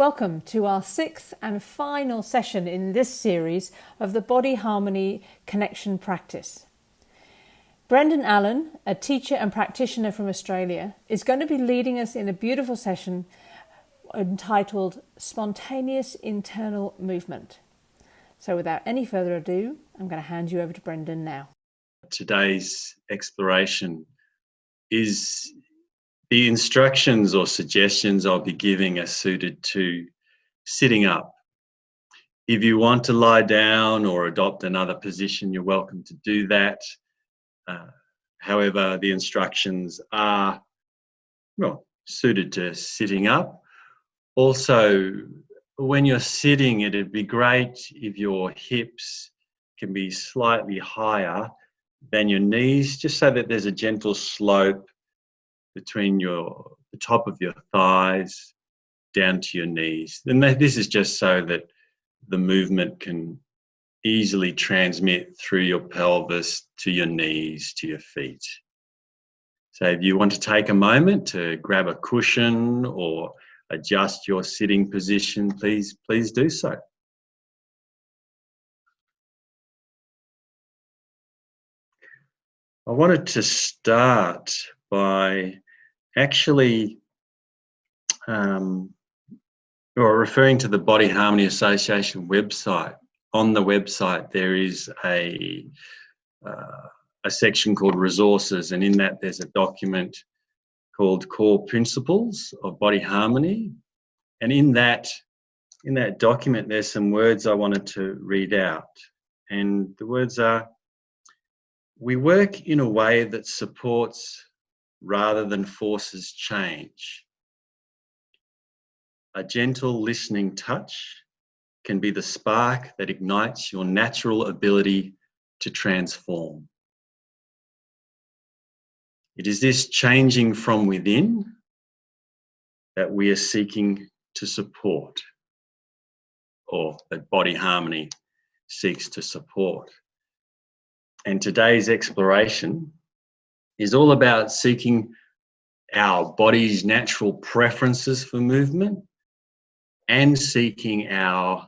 Welcome to our sixth and final session in this series of the Body Harmony Connection Practice. Brendan Allen, a teacher and practitioner from Australia, is going to be leading us in a beautiful session entitled Spontaneous Internal Movement. So without any further ado, I'm going to hand you over to Brendan now. Today's exploration is the instructions or suggestions I'll be giving are suited to sitting up. If you want to lie down or adopt another position, you're welcome to do that. However, the instructions are, suited to sitting up. Also, when you're sitting, it'd be great if your hips can be slightly higher than your knees, just so that there's a gentle slope between the top of your thighs down to your knees. And this is just so that the movement can easily transmit through your pelvis to your knees, to your feet. So if you want to take a moment to grab a cushion or adjust your sitting position, please do so. I wanted to start by actually referring to the Body Harmony Association website. On the website there is a section called Resources, and in that there's a document called Core Principles of Body Harmony. And in that document there's some words I wanted to read out. And the words are: we work in a way that supports rather than forces change. A gentle listening touch can be the spark that ignites your natural ability to transform. It is this changing from within that we are seeking to support, or that Body Harmony seeks to support. And today's exploration is all about seeking our body's natural preferences for movement and seeking our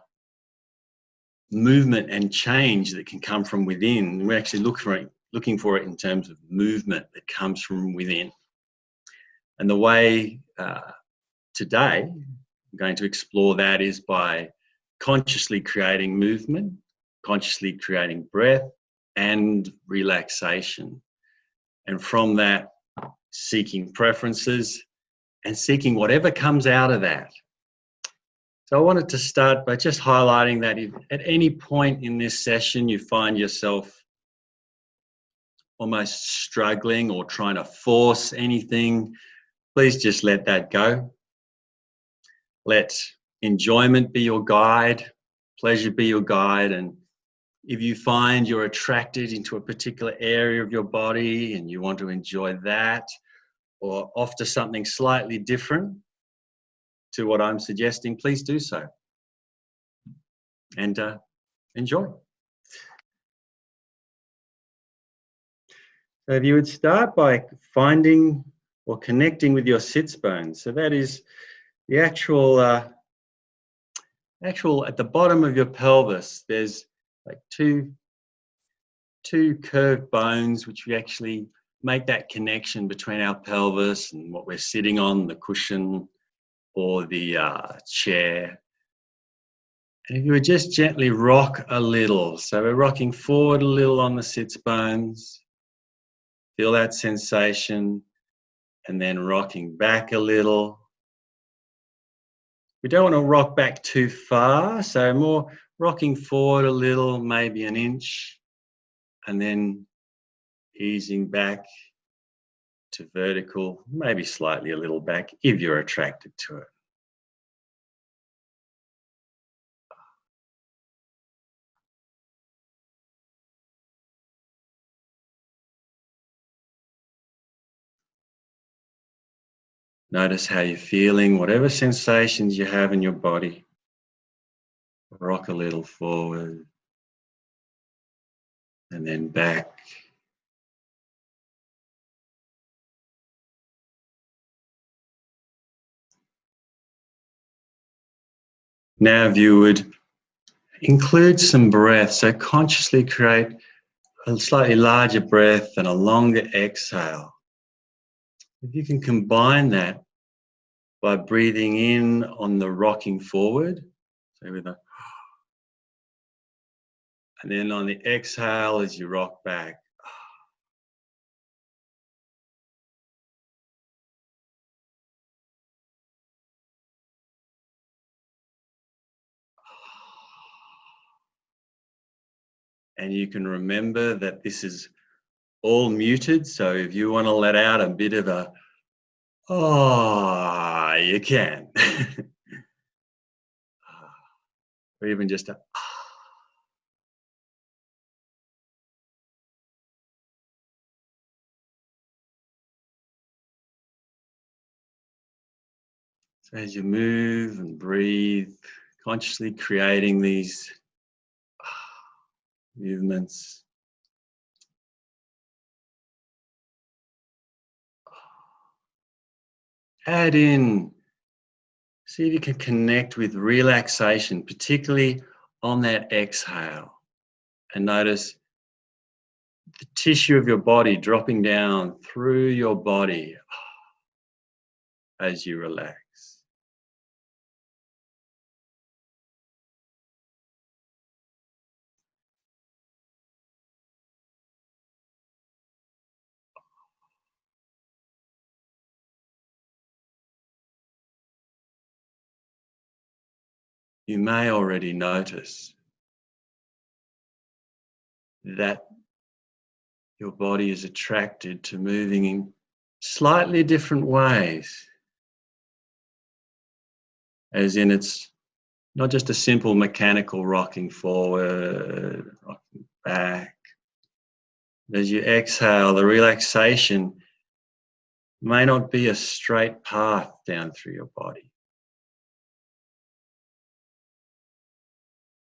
movement and change that can come from within. We're actually looking for it in terms of movement that comes from within. And the way today I'm going to explore that is by consciously creating movement, consciously creating breath and relaxation. And from that, seeking preferences and seeking whatever comes out of that. So I wanted to start by just highlighting that if at any point in this session you find yourself almost struggling or trying to force anything, please just let that go. Let enjoyment be your guide, pleasure be your guide. And if you find you're attracted into a particular area of your body and you want to enjoy that, or off to something slightly different to what I'm suggesting, please do so. And enjoy. So if you would start by finding or connecting with your sits bones. So that is the actual at the bottom of your pelvis, there's like two curved bones which we actually make that connection between our pelvis and what we're sitting on, the cushion or the chair. And if you would just gently rock a little, so we're rocking forward a little on the sits bones, feel that sensation, and then rocking back a little. We don't want to rock back too far, so more rocking forward a little, maybe an inch, and then easing back to vertical, maybe slightly a little back if you're attracted to it. Notice how you're feeling, whatever sensations you have in your body. Rock a little forward and then back. Now you would include some breath, so consciously create a slightly larger breath and a longer exhale. If you can combine that by breathing in on the rocking forward, so with a, and then on the exhale as you rock back. And you can remember that this is all muted, so if you want to let out a bit of a oh, you can. Or even just a so as you move and breathe, consciously creating these movements. Add in, see if you can connect with relaxation, particularly on that exhale. And notice the tissue of your body dropping down through your body as you relax. You may already notice that your body is attracted to moving in slightly different ways, as in it's not just a simple mechanical rocking forward, rocking back. As you exhale, the relaxation may not be a straight path down through your body.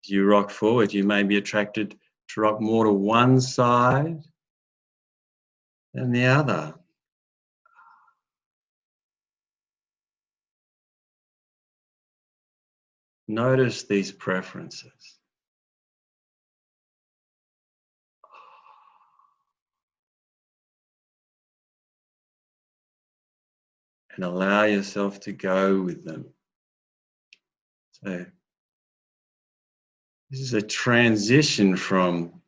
As you rock forward, you may be attracted to rock more to one side than the other. Notice these preferences. And allow yourself to go with them. So this is a transition from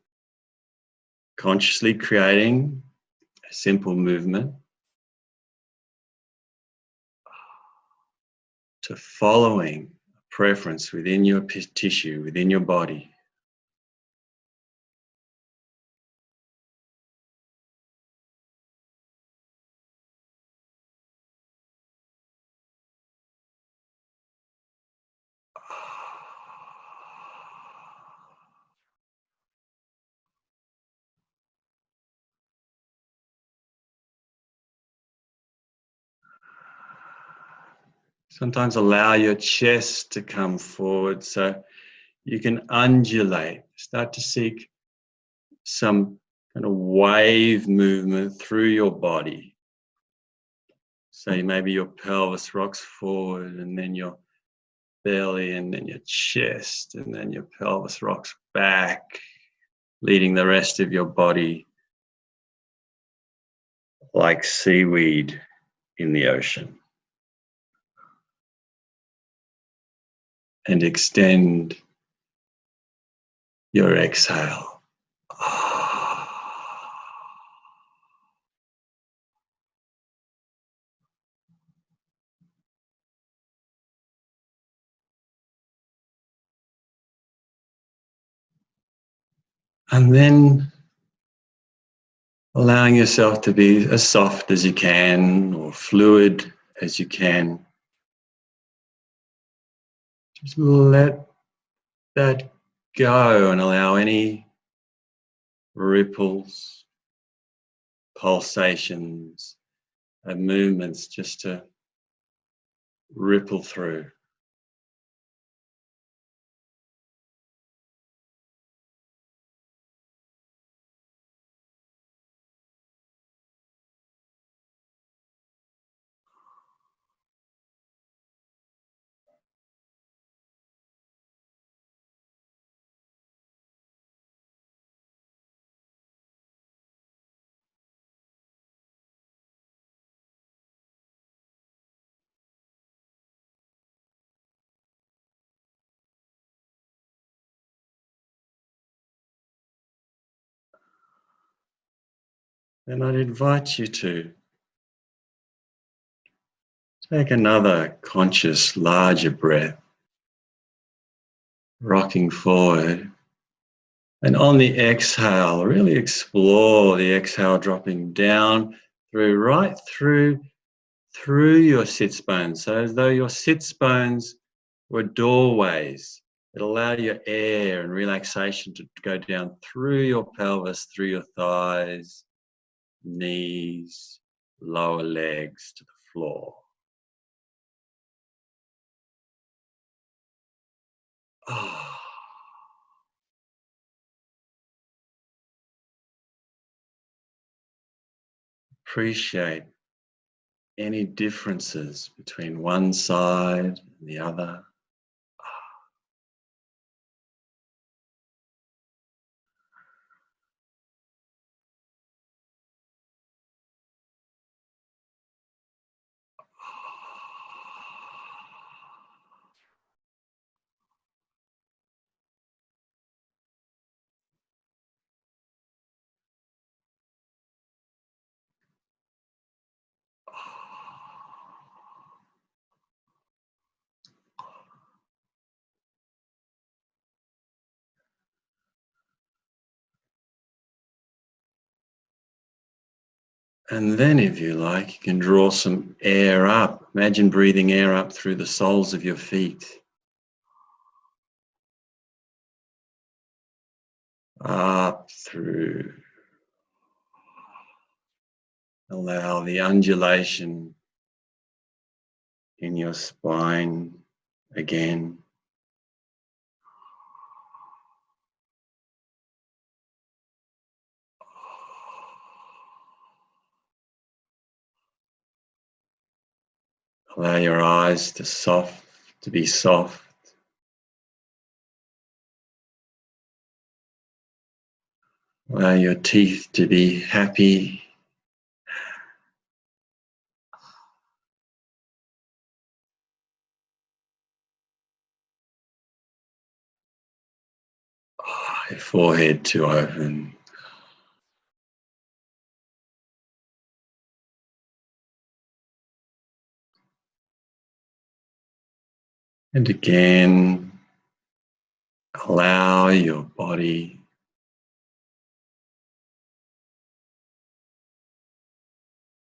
consciously creating a simple movement to following a preference within your tissue, within your body. Sometimes allow your chest to come forward so you can undulate, start to seek some kind of wave movement through your body. So maybe your pelvis rocks forward and then your belly and then your chest and then your pelvis rocks back, leading the rest of your body like seaweed in the ocean. And extend your exhale. And then allowing yourself to be as soft as you can or fluid as you can. Just let that go and allow any ripples, pulsations, and movements just to ripple through. then I'd invite you to take another conscious, larger breath, rocking forward. And on the exhale, really explore the exhale dropping down through, right through your sits bones. So as though your sits bones were doorways that allow your air and relaxation to go down through your pelvis, through your thighs, knees, lower legs to the floor. Oh. Appreciate any differences between one side and the other. And then, if you like, you can draw some air up. Imagine breathing air up through the soles of your feet. Up through. Allow the undulation in your spine again. Allow your eyes to be soft. Allow your teeth to be happy. Your forehead to open. And again, allow your body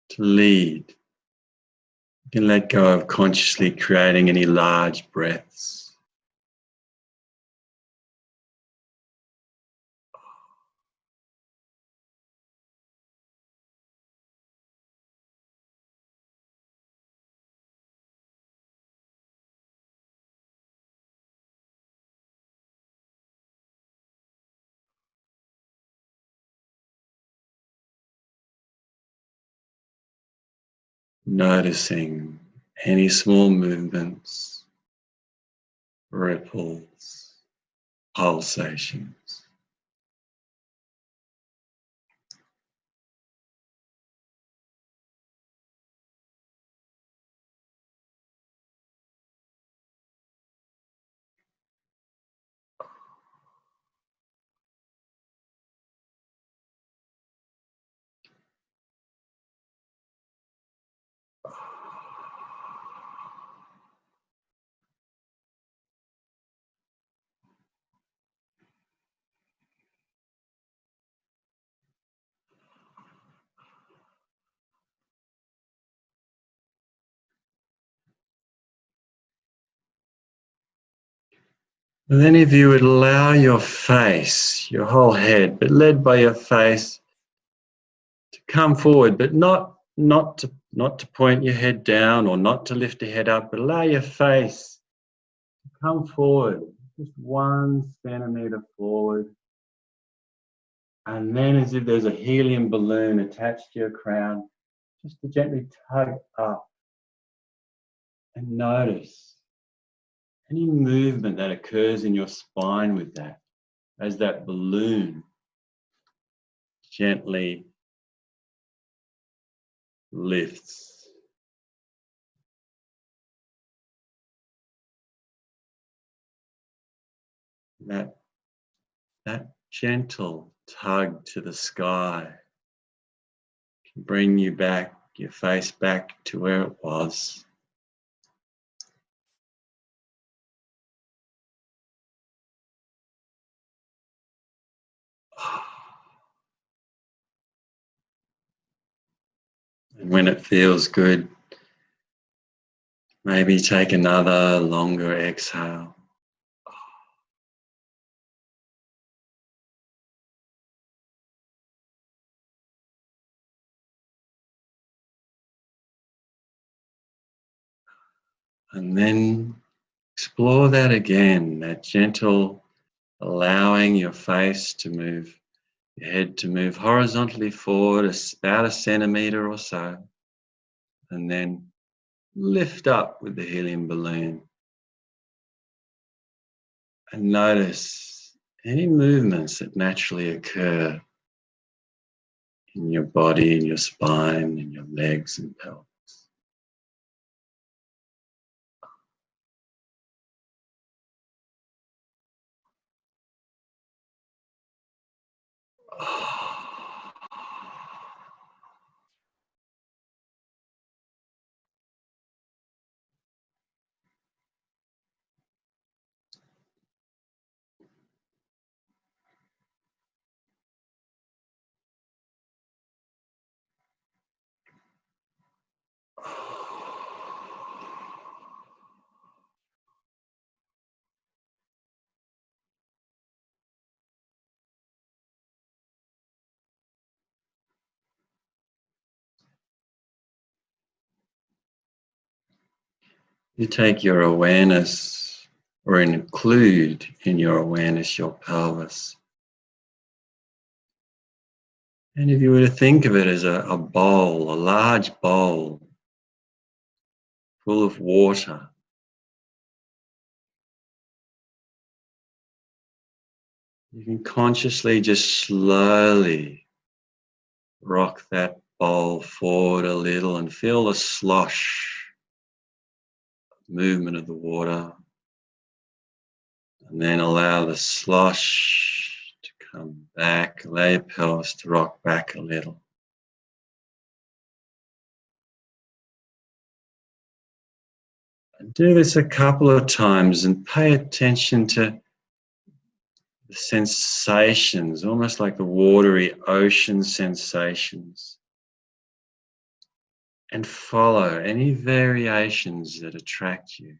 to lead. You can let go of consciously creating any large breaths. Noticing any small movements, ripples, pulsations. And then if you would allow your face, your whole head, but led by your face, to come forward, but not to point your head down or not to lift your head up, but allow your face to come forward, just 1 centimeter forward. And then as if there's a helium balloon attached to your crown, just to gently tug up and notice any movement that occurs in your spine with that, as that balloon gently lifts. That gentle tug to the sky bring you back, your face back to where it was. And when it feels good, maybe take another longer exhale. And then explore that again, that gentle allowing your face to move, your head to move horizontally forward about a centimetre or so, and then lift up with the helium balloon. And notice any movements that naturally occur in your body, in your spine, in your legs and pelvis. You take your awareness, or include in your awareness your pelvis. And if you were to think of it as a bowl, a large bowl full of water, you can consciously just slowly rock that bowl forward a little and feel the slosh movement of the water. And then allow the slosh to come back, allow your pelvis to rock back a little. And do this a couple of times and pay attention to the sensations, almost like the watery ocean sensations. And follow any variations that attract you.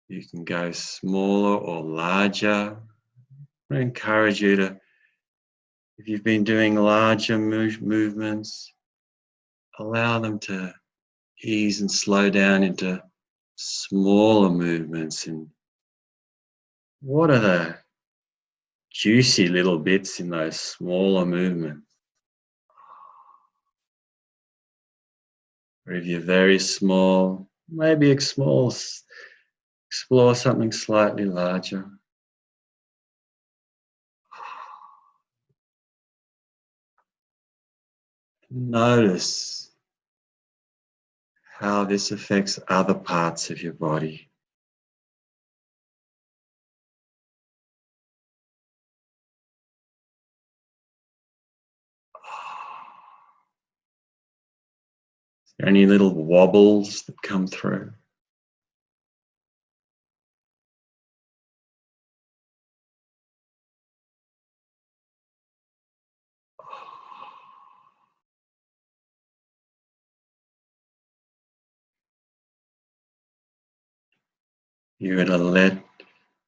You can go smaller or larger. I encourage you to, if you've been doing larger movements, allow them to ease and slow down into smaller movements. And what are the juicy little bits in those smaller movements? Or if you're very small, maybe explore something slightly larger. Notice how this affects other parts of your body. Is there any little wobbles that come through? You're going to let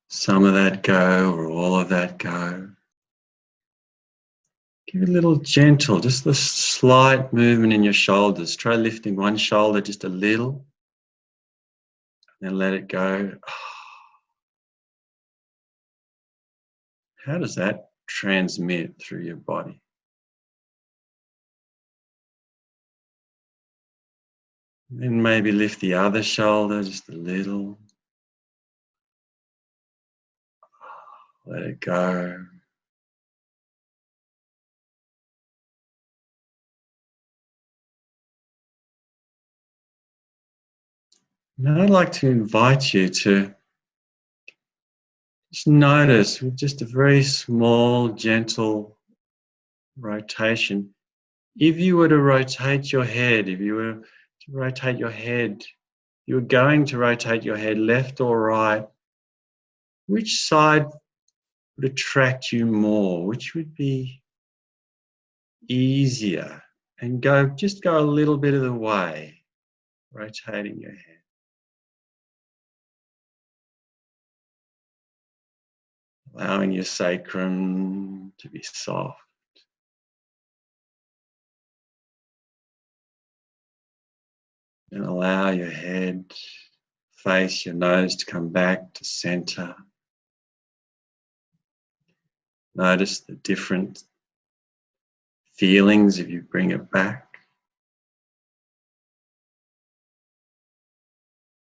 some of that go or all of that go. Give it a little gentle, just the slight movement in your shoulders. Try lifting one shoulder just a little, and then let it go. How does that transmit through your body? Then maybe lift the other shoulder just a little. Let it go. Now I'd like to invite you to Just notice with just a very small, gentle rotation. If you were to rotate your head, if you were to rotate your head, you're going to rotate your head left or right, which side would attract you more? Which would be easier? And just go a little bit of the way, rotating your head. Allowing your sacrum to be soft. And allow your head, face, your nose to come back to center. Notice the different feelings if you bring it back.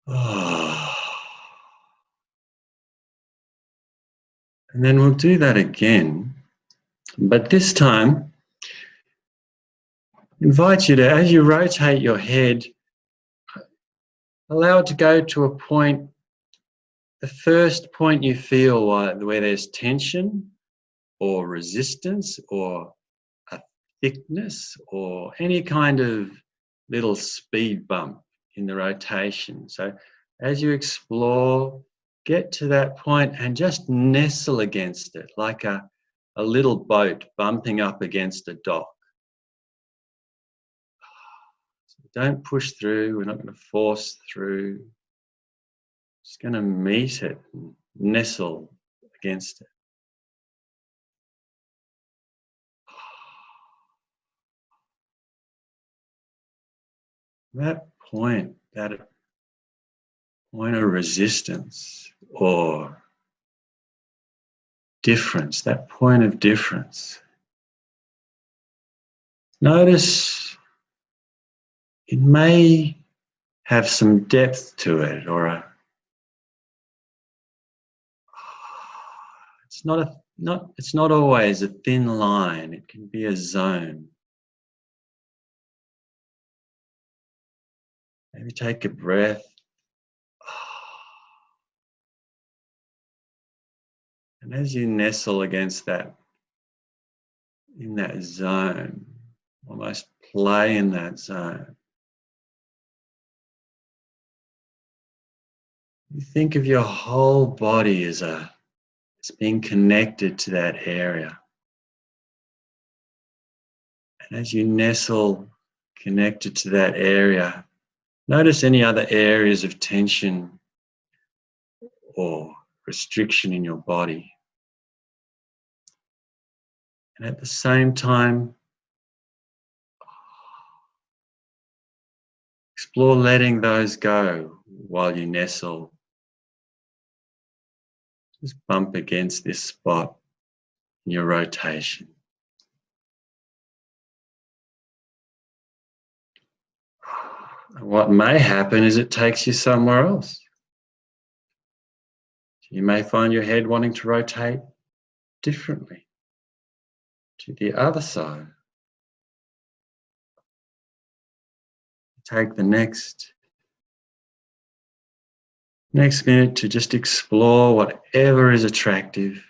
Oh. And then we'll do that again. But this time, invite you to, as you rotate your head, allow it to go to a point, the first point you feel where there's tension or resistance or a thickness or any kind of little speed bump in the rotation. So as you explore, get to that point and just nestle against it like a little boat bumping up against a dock. So don't push through, we're not going to force through. Just going to meet it, nestle against it. That point of resistance or difference, that point of difference. Notice it may have some depth to it, or it's not always a thin line. It can be a zone. Maybe take a breath. And as you nestle against that, in that zone, almost play in that zone, you think of your whole body as it's being connected to that area. And as you nestle connected to that area, notice any other areas of tension or restriction in your body. And at the same time, explore letting those go while you nestle. Just bump against this spot in your rotation. What may happen is it takes you somewhere else. You may find your head wanting to rotate differently to the other side. Take the next minute to just explore whatever is attractive.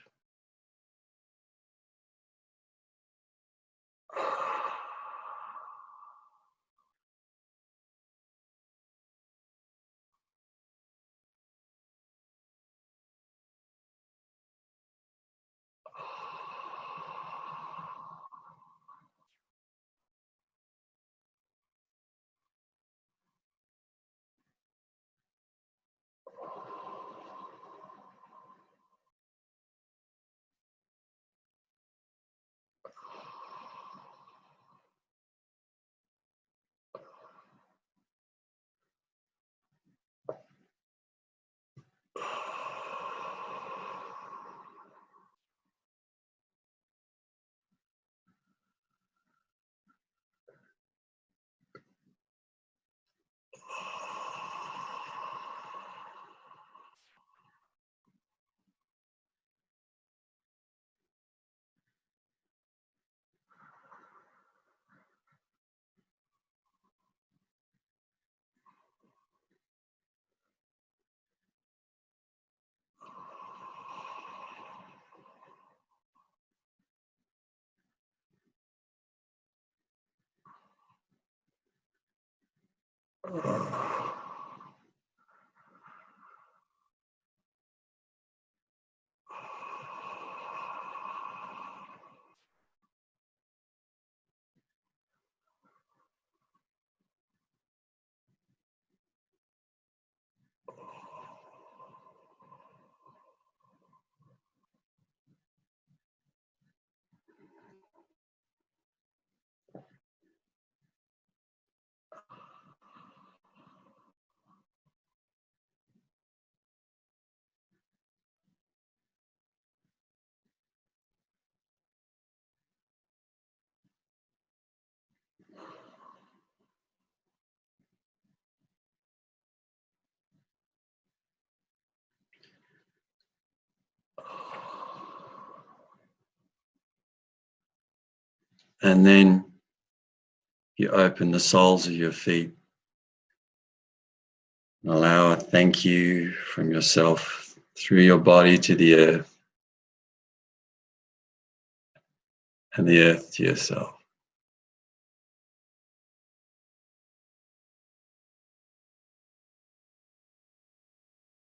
And then you open the soles of your feet. And allow a thank you from yourself through your body to the earth, and the earth to yourself.